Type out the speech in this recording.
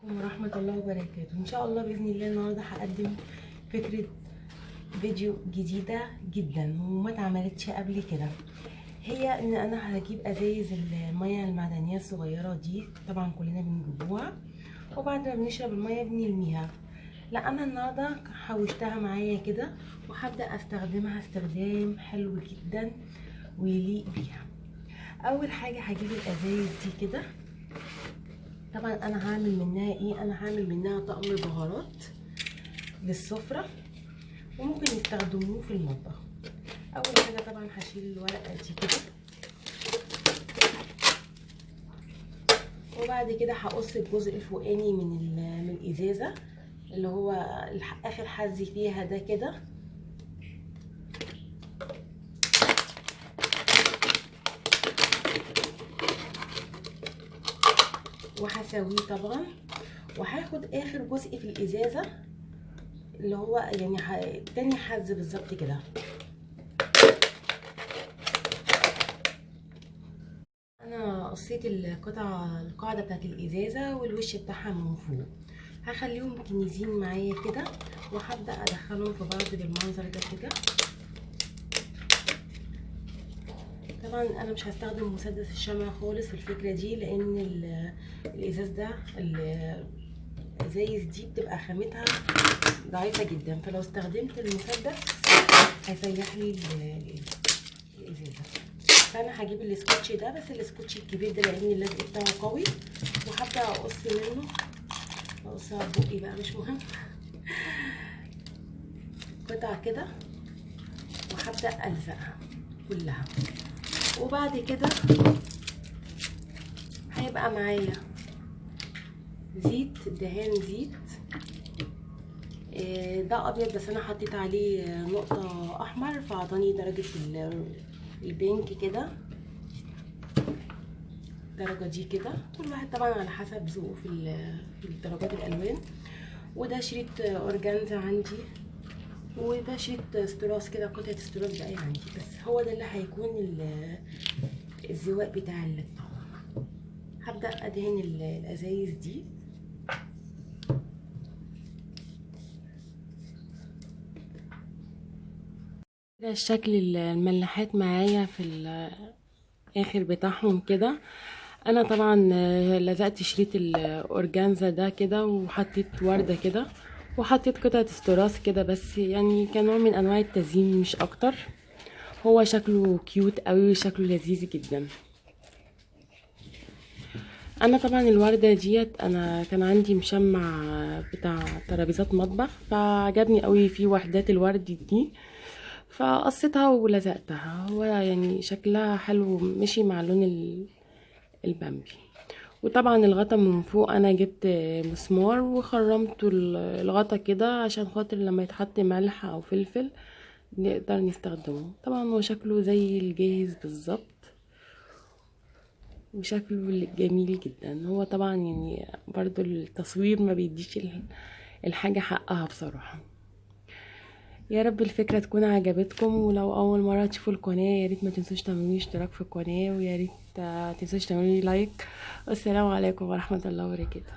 ورحمة الله وبركاته. ان شاء الله باذن الله النهارده هقدم فكرة فيديو جديدة جدا وما اتعملتش قبل كده. هي ان انا هجيب ازايز المية المعدنية الصغيرة دي، طبعا كلنا بنجيبوها وبعد ما بنشرب المية بنرميها. لا انا النهارده حوشتها معايا كده وهبدا استخدمها استخدام حلو جدا ويليق بيها. اول حاجة هجيب الازايز دي كده، طبعا انا هعمل منها ايه، انا هعمل منها طقم بهارات للسفرة وممكن يستخدموه في المطبخ. اول حاجة طبعا هشيل الورقة دي كده، وبعد كده هقص الجزء الفوقاني من الازازة اللي هو اخر حز فيها ده كده، وهسويه طبعا، وهاخد اخر جزء في الازازه اللي هو يعني تاني حز بالظبط كده. انا قصيت القاعده بتاعت الازازه والوش بتاعها من فوق، هخليهم مكنيزين معايا كده وهبدا ادخلهم في بعض بالمنظر ده كده. طبعا انا مش هستخدم مسدس الشمع خالص في الفكره دي، لان الازاز ده الازايز دي بتبقى خامتها ضعيفه جدا، فلو استخدمت المسدس هيسيح لي الازازه. فانا هجيب السكوتش ده، بس السكوتش الكبير ده لان اللزق بتاعه قوي، وهبدا اقص منه، اقصها بقي بقى مش مهم، قطع كده، وهبدا الزقها كلها. وبعد كده هيبقى معايا زيت، دهان زيت ده ابيض بس انا حطيت عليه نقطة احمر فاعطاني درجة البينك كده، الدرجة دي كده. كل واحد طبعا على حسب ذوقه في درجات الالوان. وده شريط اورجانزا عندي، وده شريط استراس كده، قطعة استراس بقى عندي، بس هو ده اللي هيكون الزواق بتاع الطعم. هبدأ ادهن الازايز دي. ده الشكل الملاحات معايا في الاخر بتاعهم كده. انا طبعا لزقت شريط الاورجانزا ده كده، وحطيت ورده كده، وحطيت قطعه استراس كده، بس يعني كنوع من انواع التزيين مش اكتر. هو شكله كيوت قوي وشكله لذيذ جدا. انا طبعا الورده ديت انا كان عندي مشمع بتاع ترابيزات مطبخ، فعجبني قوي في وحدات الورد دي، فقصيتها ولزقتها. هو يعني شكلها حلو، مشي مع لون البامبي. وطبعا الغطا من فوق انا جبت مسمار وخرمت الغطا كده عشان خاطر لما يتحط ملح او فلفل نقدر نستخدمه. طبعا هو شكله زي الجاهز بالظبط وشكله جميل جدا. هو طبعا يعني برضو التصوير ما بيديش الحاجة حقها بصراحة. يا رب الفكرة تكون عجبتكم، ولو اول مرة تشوفوا القناة يا ريت ما تنسوش تعملوا اشتراك في القناة، ويا ريت تنسوش تعملوا لايك. والسلام عليكم ورحمة الله وبركاته.